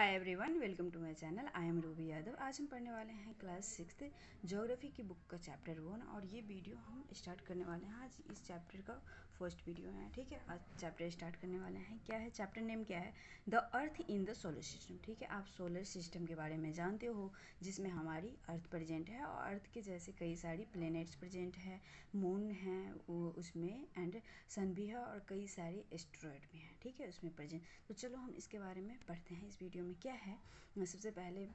Hi everyone, welcome to my channel. I am Ruby Yadav. आज हम पढ़ने वाले हैं क्लास 6 ज्योग्राफी की बुक का चैप्टर 1 और ये वीडियो हम स्टार्ट करने वाले हैं। आज इस चैप्टर का फर्स्ट वीडियो है, ठीक है। आज चैप्टर स्टार्ट करने वाले हैं। क्या है चैप्टर नेम? क्या है? The earth in the solar system. ठीक है, आप सोलर सिस्टम के बारे में जानते हो जिसमें हमारी अर्थ प्रेजेंट है और अर्थ के जैसे कई सारी प्लेनेट्स प्रेजेंट है, मून है वो उसमें, एंड सन भी है और कई सारे एस्ट्रॉयड भी हैं, ठीक है, उसमें प्रेजेंट। तो चलो हम इसके बारे में पढ़ते हैं। इस वीडियो में क्या है, सबसे पहले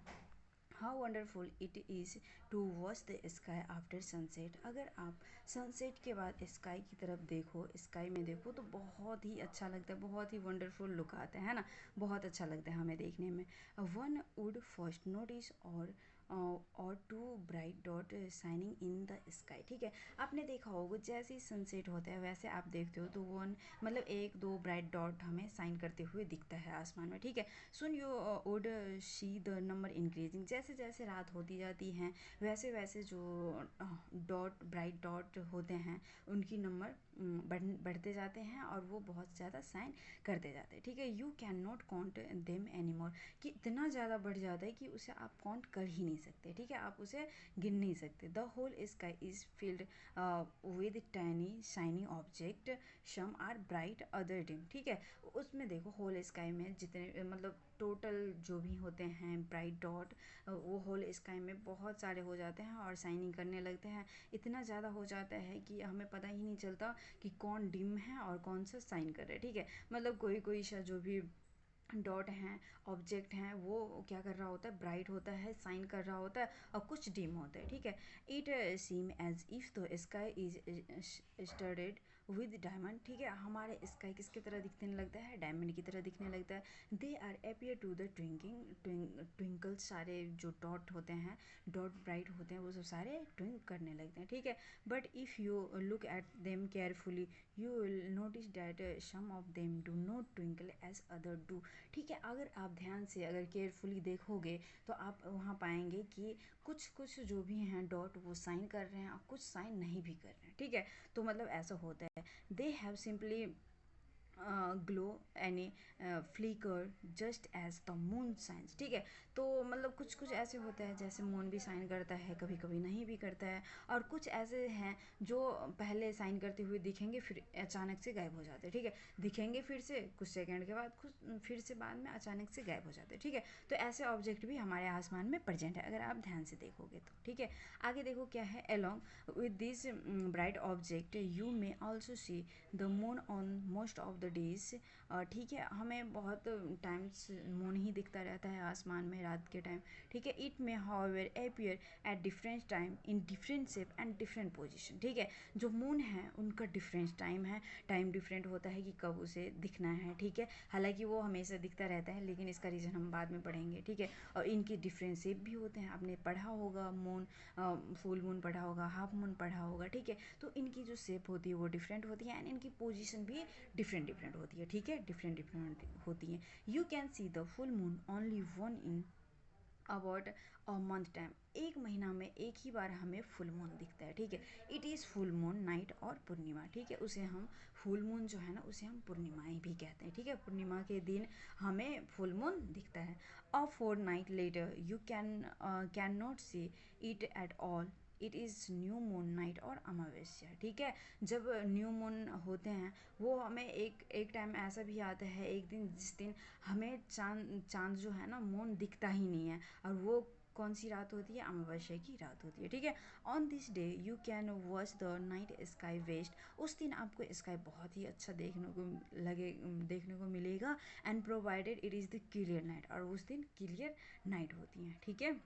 how wonderful it is to watch the sky after sunset. अगर आप सनसेट के बाद स्काई की तरफ देखो, स्काई में देखो तो बहुत ही अच्छा लगता है, बहुत ही वंडरफुल लुक आता है ना, बहुत अच्छा लगता है हमें देखने में। वन वुड फर्स्ट नोटिस और two bright dot shining in the sky. ठीक है, आपने देखा होगा जैसे ही सनसेट होता है वैसे आप देखते हो तो वन मतलब एक दो ब्राइट डॉट हमें साइन करते हुए दिखता है आसमान में। ठीक है, सुन you would see the number increasing. जैसे जैसे रात होती जाती हैं वैसे वैसे जो डॉट ब्राइट डॉट होते हैं उनकी नंबर बढ़ते जाते हैं और वो बहुत ज़्यादा साइन करते जाते हैं। ठीक है, you can not count them any more, कि इतना ज़्यादा बढ़ जाता है कि उसे आप काउंट कर ही नहीं सकते। ठीक है, आप उसे गिन नहीं सकते। The whole sky is filled with tiny shiny object, some are bright other dim. ठीक है, उसमें देखो होल स्काई में जितने मतलब टोटल जो भी होते हैं ब्राइट डॉट, वो होल स्काई में बहुत सारे हो जाते हैं और शाइनिंग करने लगते हैं। इतना ज़्यादा हो जाता है कि हमें पता ही नहीं चलता कि कौन डिम है और कौन सा शाइन कर रहा है। ठीक है, मतलब कोई कोई सा जो भी डॉट हैं ऑब्जेक्ट हैं वो क्या कर रहा होता है, ब्राइट होता है, साइन कर रहा होता है, और कुछ डिम होता है। ठीक है, it seem as if the sky is studded with diamond. ठीक है, हमारे स्काई किसकी तरह दिखने लगता है, डायमंड की तरह दिखने लगता है। They are appear to the twinkle, सारे जो डॉट होते हैं, डॉट ब्राइट होते हैं, वो सब सारे ट्विंक करने लगते हैं। ठीक है, but if you look at them carefully you will notice that some of them do not twinkle as other do. ठीक है, अगर आप ध्यान से अगर केयरफुली देखोगे तो आप वहाँ पाएंगे कि कुछ कुछ जो भी हैं डॉट वो साइन कर रहे हैं और कुछ साइन नहीं भी कर रहे हैं। ठीक है, तो मतलब ऐसा होता है। They have simply glow any flicker just as the moon shines. ठीक है, तो मतलब कुछ कुछ ऐसे होता है जैसे मून भी साइन करता है, कभी कभी नहीं भी करता है, और कुछ ऐसे हैं जो पहले साइन करते हुए दिखेंगे फिर अचानक से गायब हो जाते हैं। ठीक है, दिखेंगे फिर से कुछ सेकंड के बाद, कुछ फिर से बाद में अचानक से गायब हो जाते हैं। ठीक है, तो ऐसे ऑब्जेक्ट भी हमारे आसमान में प्रेजेंट है अगर आप ध्यान से देखोगे तो। ठीक है, आगे देखो क्या है, along with this bright object you may also see the moon on most of the days. ठीक है, हमें बहुत टाइम्स मून ही दिखता रहता है आसमान में रात के टाइम। ठीक है, it may however appear at different time in different shape and different position. ठीक है, जो मून है उनका डिफरेंट टाइम है, टाइम डिफरेंट होता है कि कब उसे दिखना है। ठीक है, हालांकि वो हमेशा दिखता रहता है लेकिन इसका रीज़न हम बाद में पढ़ेंगे। ठीक है, और इनकी डिफरेंट शेप भी होते हैं, आपने पढ़ा होगा मून, फुल मून पढ़ा होगा, हाफ मून पढ़ा होगा। ठीक है, तो इनकी जो शेप होती है वो डिफरेंट होती है एंड इनकी पोजीशन भी डिफरेंट डिफरेंट होती है। ठीक है, डिफरेंट डिफरेंट होती है। You can see the full moon only one in about a month time. एक महीना में एक ही बार हमें फुल मून दिखता है। ठीक है, it is full moon night और पूर्णिमा। ठीक है, उसे हम फुल मून जो है ना उसे हम पूर्णिमाएँ भी कहते हैं। ठीक है, पूर्णिमा के दिन हमें फुल मून दिखता है। A fortnight later you can not see it at all, it is new moon night और अमावस्या। ठीक है, जब न्यू मून होते हैं वो हमें एक टाइम ऐसा भी आता है, एक दिन जिस दिन हमें चांद जो है ना मून दिखता ही नहीं है, और वो कौन सी रात होती है, अमावस्या की रात होती है। ठीक है, on this day you can watch the night sky best. उस दिन आपको स्काई बहुत ही अच्छा देखने को मिलेगा, and provided it is the clear night, और उस दिन क्लियर नाइट होती है। ठीक है,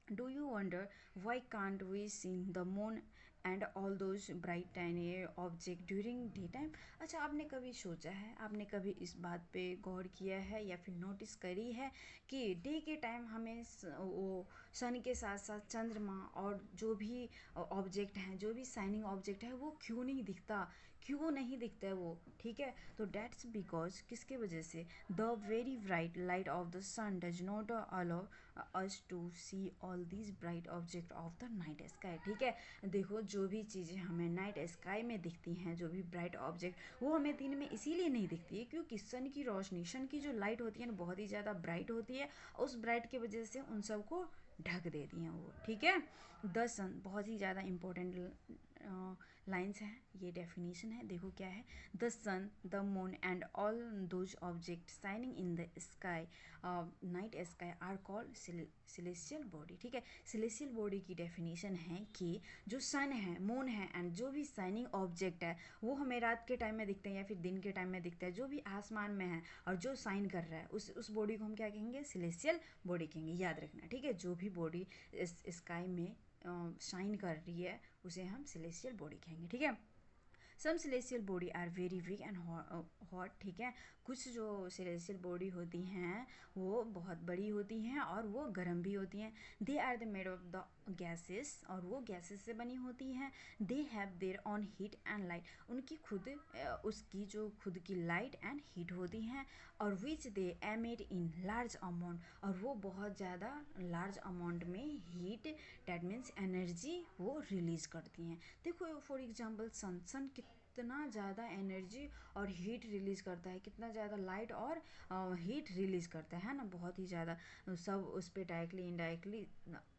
do you wonder why can't we see the moon and all those bright tiny object during daytime? अच्छा, आपने कभी सोचा है, आपने कभी इस बात पे गौर किया है या फिर नोटिस करी है कि डे के टाइम हमें वो सन के साथ साथ चंद्रमा और जो भी ऑब्जेक्ट हैं, जो भी शाइनिंग ऑब्जेक्ट है वो क्यों नहीं दिखता, क्यों नहीं दिखता है वो, ठीक है। तो डेट्स बिकॉज किसके वजह से, the very bright light of the sun does not allow us to see all these bright object of the night sky, ठीक है। देखो जो भी चीज़ें हमें नाइट स्काई में दिखती हैं, जो भी ब्राइट ऑब्जेक्ट, वो हमें दिन में इसीलिए नहीं दिखती है क्योंकि सन की रोशनी, सन की जो लाइट होती है ना बहुत ही ज़्यादा ब्राइट होती है, उस ब्राइट की वजह से उन सबको ढक देती हैं वो, ठीक है। द सन बहुत ही ज़्यादा इंपॉर्टेंट लाइन्स हैं, ये डेफिनेशन है, देखो क्या है। The sun, the moon and all those object shining in the sky, night sky are called celestial body, ठीक है। सिलेस्टियल बॉडी की डेफिनेशन है कि जो सन है, मून है एंड जो भी शाइनिंग ऑब्जेक्ट है वो हमें रात के टाइम में दिखते हैं या फिर दिन के टाइम में दिखता है, जो भी आसमान में है और जो शाइन कर रहा है उस बॉडी को हम क्या कहेंगे, सिलेस्टियल बॉडी कहेंगे, याद रखना, ठीक है। जो भी बॉडी इस स्काई में शाइन कर रही है उसे हम सिलेस्टियल बॉडी कहेंगे, ठीक है। Some celestial body are very weak and hot, ठीक है। कुछ जो सिलेस्टियल बॉडी होती हैं वो बहुत बड़ी होती हैं और वो गर्म भी होती हैं। They are the made of the gases, और वो गैसेस से बनी होती हैं। They have their own heat and light, उनकी खुद उसकी जो खुद की लाइट एंड हीट होती हैं, और which they emit in large amount, और वो बहुत ज़्यादा लार्ज अमाउंट में हीट, डैट मीन्स एनर्जी वो रिलीज़ करती हैं। देखो फॉर एग्जांपल सन कितना ज़्यादा एनर्जी और हीट रिलीज़ करता है, कितना ज़्यादा लाइट और हीट रिलीज़ करता है ना, बहुत ही ज़्यादा। सब उस पर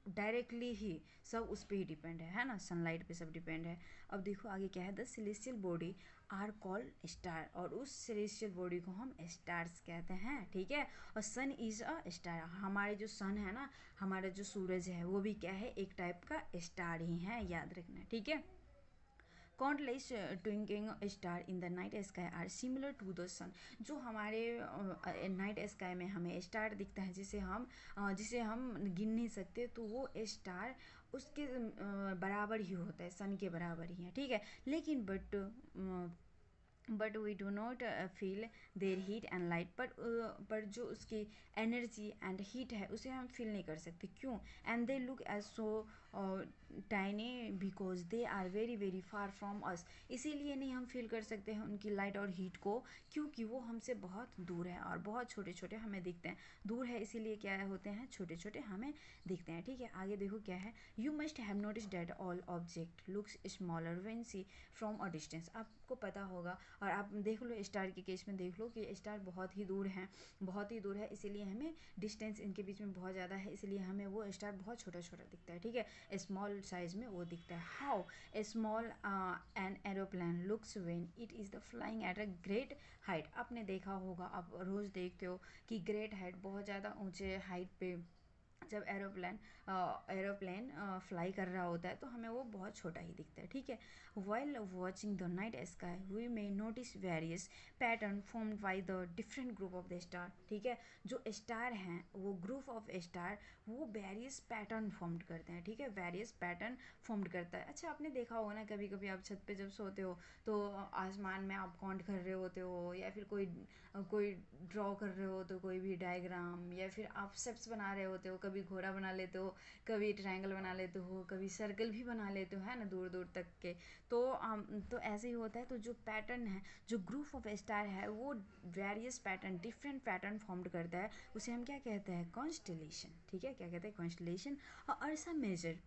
डायरेक्टली ही सब उस पर ही डिपेंड है ना, सनलाइट पे सब डिपेंड है। अब देखो आगे क्या है, the celestial body are called star, और उस सेलेस्टियल बॉडी को हम स्टार्स कहते हैं, ठीक है। और सन इज़ अ स्टार, हमारे जो सन है ना, हमारा जो सूरज है वो भी क्या है, एक टाइप का स्टार ही है, याद रखना, ठीक है। Countless twinkling star in the night sky are similar to the sun, जो हमारे नाइट स्काई में हमें स्टार दिखता है जिसे हम गिन नहीं सकते, तो वो स्टार उसके बराबर ही होता है, सन के बराबर ही है, ठीक है। लेकिन but we do not feel their heat and light, पर जो उसकी एनर्जी एंड हीट है उसे हम फील नहीं कर सकते, क्यों। And they look as so tiny because they are very very far from us, इसीलिए नहीं हम फील कर सकते हैं उनकी लाइट और हीट को, क्योंकि वो हमसे बहुत दूर है और बहुत छोटे छोटे हमें दिखते हैं। दूर है इसीलिए क्या होते हैं, छोटे छोटे हमें दिखते हैं, ठीक है। आगे देखो क्या है, you must have notice that all object looks smaller when see from a distance, आपको पता होगा, और आप देख लो स्टार के केस में देख लो कि स्टार बहुत ही दूर हैं, बहुत ही दूर है, इसीलिए हमें डिस्टेंस इनके बीच में बहुत ज़्यादा है, इसलिए हमें वो स्टार बहुत छोटा छोटा दिखता है, ठीक है, स्मॉल साइज में वो दिखता है। How a small an aeroplane looks when it is the flying at a great height, आपने देखा होगा, आप रोज़ देखते हो कि ग्रेट हाइट, बहुत ज़्यादा ऊंचे हाइट पे जब एरोप्लेन फ्लाई कर रहा होता है तो हमें वो बहुत छोटा ही दिखता है, ठीक है। While watching the night sky we may notice various pattern formed by the different group of the star, ठीक है। जो स्टार हैं वो ग्रुप ऑफ स्टार वो वेरियस पैटर्न फॉर्म्ड करते हैं, ठीक है, वेरियस पैटर्न फॉर्म्ड करता है। अच्छा आपने देखा होगा ना, कभी कभी आप छत पे जब सोते हो तो आसमान में आप काउंट कर रहे होते हो, या फिर कोई ड्रॉ कर रहे हो तो कोई भी डायग्राम, या फिर आप शेप्स बना रहे होते हो, कभी घोड़ा बना लेते हो, कभी ट्रायंगल बना लेते हो, कभी सर्कल भी बना लेते हो, है ना, दूर दूर तक के। तो ऐसे ही होता है। तो जो पैटर्न है, जो ग्रुप ऑफ स्टार है वो various pattern, different pattern formed करता है, उसे हम क्या कहते हैं, कॉन्स्टेलेशन, ठीक है, क्या कहते हैं, कॉन्स्टेलेशन। और अर्सा मेजर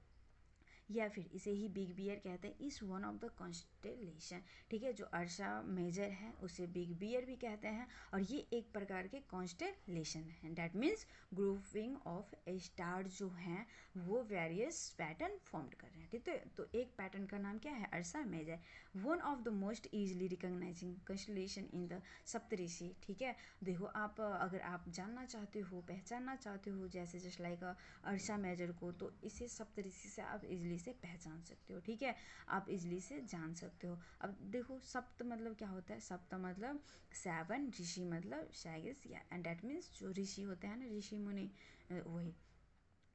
या फिर इसे ही बिग बियर कहते हैं, इस वन ऑफ द कॉन्स्टेलेशन, ठीक है। जो अर्सा मेजर है उसे बिग बियर भी कहते हैं, और ये एक प्रकार के कॉन्स्टेलेशन है, that means grouping of star जो हैं वो वेरियस पैटर्न फॉर्म्ड कर रहे हैं, ठीक है। तो एक पैटर्न का नाम क्या है, Ursa Major. One of the most easily recognizing constellation in the Saptarishi, ठीक है। देखो आप अगर आप जानना चाहते हो, पहचानना चाहते हो, जैसे जस्ट लाइक अर्सा मेजर को, तो इसे सप्तऋषि से आप इजली से पहचान सकते हो, ठीक है, आप इजली से जान सकते हो। अब देखो सप्त मतलब क्या होता है, सप्त मतलब 7, ऋषि मतलब शागिस, या एंड डैट मीन्स जो ऋषि होते हैं ना, ऋषि मुनि, वही।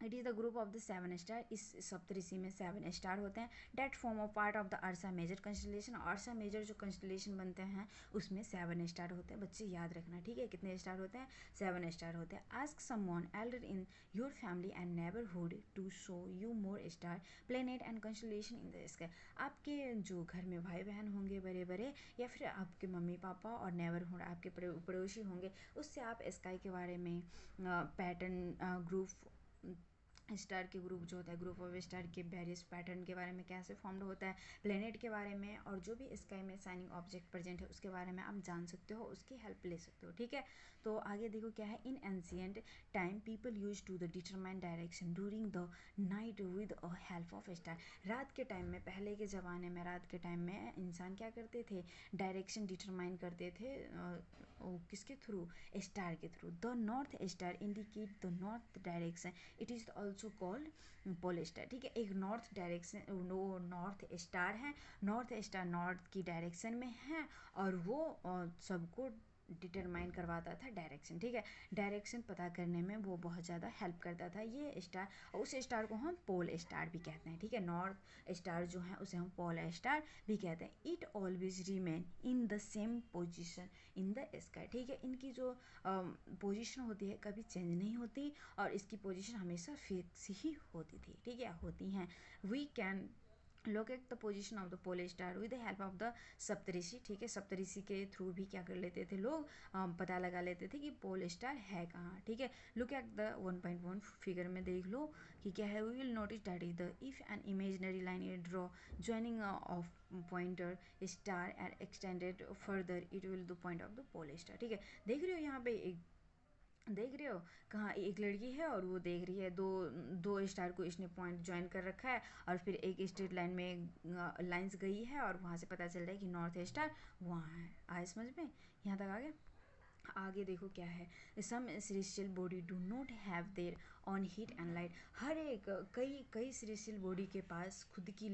It is the group of the 7 star. इस सप्तऋषि में 7 स्टार होते हैं। That form of part of the Ursa Major constellation. Ursa Major जो कंस्टलेशन बनते हैं उसमें 7 स्टार होते हैं। बच्चे याद रखना, ठीक है, कितने स्टार होते हैं? 7 स्टार होते हैं। Ask someone elder in your family and neighbourhood to show you more star planet and constellation in the sky. आपके जो घर में भाई बहन होंगे बड़े बड़े, या फिर आपके मम्मी पापा और नेबरहुड आपके पड़ोसी होंगे, उससे आप स्काई के बारे में पैटर्न ग्रुप स्टार के ग्रुप जो होता है, ग्रुप ऑफ स्टार के वेरियस पैटर्न के बारे में कैसे फॉर्म्ड होता है, प्लेनेट के बारे में, और जो भी स्काई में साइनिंग ऑब्जेक्ट प्रेजेंट है उसके बारे में आप जान सकते हो, उसकी हेल्प ले सकते हो, ठीक है। तो आगे देखो क्या है। In ancient time people use to the determine direction during the night with a help of star. रात के टाइम में, पहले के ज़माने में रात के टाइम में इंसान क्या करते थे? डायरेक्शन डिटरमाइन करते थे किसके थ्रू? स्टार के through. The north star indicate the north direction, it is also called pole star, ठीक है। एक नॉर्थ डायरेक्शन, वो नॉर्थ स्टार है। नॉर्थ स्टार नॉर्थ की डायरेक्शन में है और वो सबको डिटरमाइन करवाता था डायरेक्शन, ठीक है। डायरेक्शन पता करने में वो बहुत ज़्यादा हेल्प करता था ये स्टार। उस स्टार को हम पोल स्टार भी कहते हैं, ठीक है। नॉर्थ स्टार जो है उसे हम पोल स्टार भी कहते हैं। It always remain in the same position in the sky, ठीक है। इनकी जो पोजीशन होती है कभी चेंज नहीं होती और इसकी पोजीशन हमेशा फिक्स ही होती थी, ठीक है, होती हैं। We can locate the position of the pole star with the help of the Saptarishi, ठीक है। सप्तऋषि के थ्रू भी क्या कर लेते थे लोग? पता लगा लेते थे कि पोल स्टार है कहाँ, ठीक है। लुक एट द 1.1 फिगर में देख लो कि क्या है। We will notice that is the if an imaginary line is draw joining of pointer star and extended further it will the point of the pole star, ठीक है। देख रहे हो यहाँ पे एक, देख रहे हो कहाँ एक लड़की है और वो देख रही है दो दो स्टार को इसने पॉइंट ज्वाइन कर रखा है और फिर एक स्ट्रेट लाइन में लाइंस गई है और वहाँ से पता चल रहा है कि नॉर्थ स्टार वहाँ है। आए समझ में? यहाँ तक आ गया। आगे देखो क्या है। Some celestial body do not have their own heat and light. हर एक कई कई सेलेस्टियल बॉडी के पास खुद की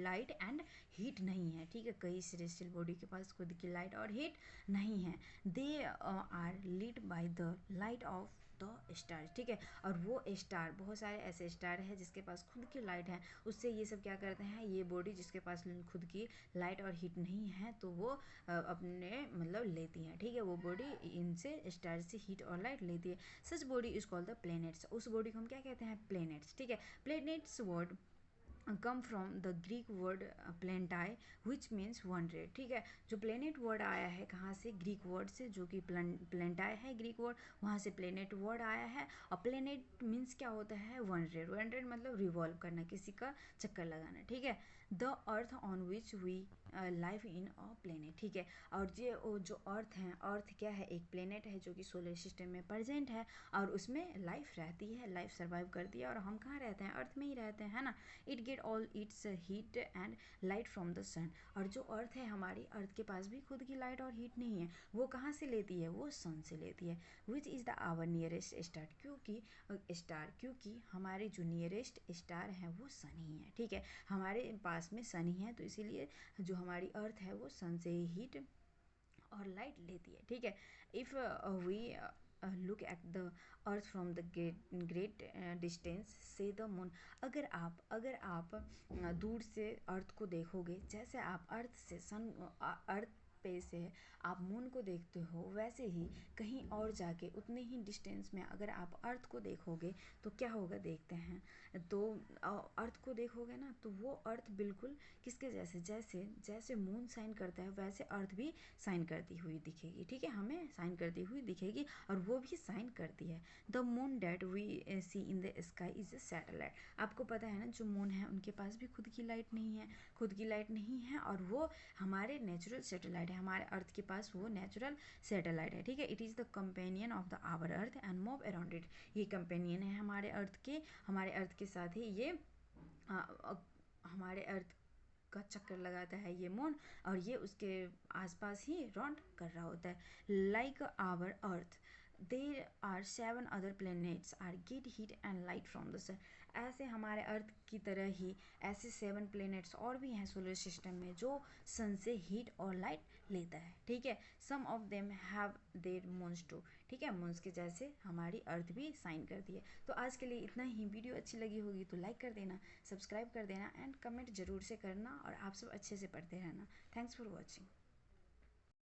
लाइट एंड हीट नहीं है, ठीक है। कई सेलेस्टियल बॉडी के पास खुद की लाइट और हीट नहीं है। They are lit by the light of the star, ठीक है। और वो स्टार, बहुत सारे ऐसे स्टार हैं जिसके पास खुद की लाइट है, उससे ये सब क्या करते हैं, ये बॉडी जिसके पास खुद की लाइट और हीट नहीं है तो वो अपने मतलब लेती हैं, ठीक है। वो बॉडी इनसे स्टार से हीट और लाइट लेती है। Such body is called the planets. उस बॉडी को हम क्या कहते हैं? प्लैनेट्स, ठीक है। Planets word come from the Greek word प्लेंटाई विच मीन्स 100, ठीक है। जो प्लेनेट वर्ड आया है कहाँ से? ग्रीक वर्ड से, जो कि प्लेंटाई है ग्रीक वर्ड, वहाँ से प्लेनेट वर्ड आया है। और प्लेनेट मीन्स क्या होता है? 100। 100 मतलब रिवॉल्व करना, किसी का चक्कर लगाना, ठीक है। The earth on which we live in a planet, ठीक है। और ये जो अर्थ है, अर्थ क्या है? एक प्लेनेट है जो कि सोलर सिस्टम में प्रेजेंट है और उसमें लाइफ रहती है, लाइफ सर्वाइव करती है। और हम कहाँ रहते हैं? अर्थ में ही रहते हैं, है ना। It get all its heat and light from the sun. और जो अर्थ है हमारी, अर्थ के पास भी खुद की लाइट और हीट नहीं है। वो कहाँ से लेती है? वो सन से लेती है। Which is the our nearest star, क्योंकि हमारे जो नियरेस्ट स्टार हैं वो सन ही है, ठीक है। हमारे पास में सन ही है तो इसीलिए जो हमारी अर्थ है वो सन से ही हीट और लाइट लेती है, ठीक है। If we look at the earth from the great distance से द मून। अगर आप दूर से अर्थ को देखोगे, जैसे आप अर्थ से अर्थ पे से आप मून को देखते हो, वैसे ही कहीं और जाके उतने ही डिस्टेंस में अगर आप अर्थ को देखोगे तो क्या होगा? देखते हैं तो अर्थ को देखोगे ना तो वो अर्थ बिल्कुल किसके जैसे, जैसे मून साइन करता है वैसे अर्थ भी साइन करती हुई दिखेगी, ठीक है। हमें साइन करती हुई दिखेगी और वो भी साइन करती है। The moon that we see in the sky is a satellite. आपको पता है ना, जो मून है उनके पास भी खुद की लाइट नहीं है और वो हमारे नेचुरल सैटेलाइट है। हमारे अर्थ के पास वो नेचुरल सैटेलाइट है, ठीक है। It is the companion of the our earth and move around it. ये कंपेनियन है हमारे अर्थ के साथ ही ये हमारे अर्थ का चक्कर लगाता है ये मून, और ये उसके आसपास ही राउंड कर रहा होता है। Like our earth there are 7 other planets are get heat and light from the sun. ऐसे हमारे अर्थ की तरह ही ऐसे 7 प्लैनेट्स और भी हैं सोलर सिस्टम में जो सन से हीट और लाइट लेता है, ठीक है। Some of them have their moons too, ठीक है, मून्स के जैसे हमारी अर्थ भी साइन करती है। तो आज के लिए इतना ही। वीडियो अच्छी लगी होगी तो लाइक कर देना, सब्सक्राइब कर देना एंड कमेंट जरूर से करना, और आप सब अच्छे से पढ़ते रहना। Thanks for watching.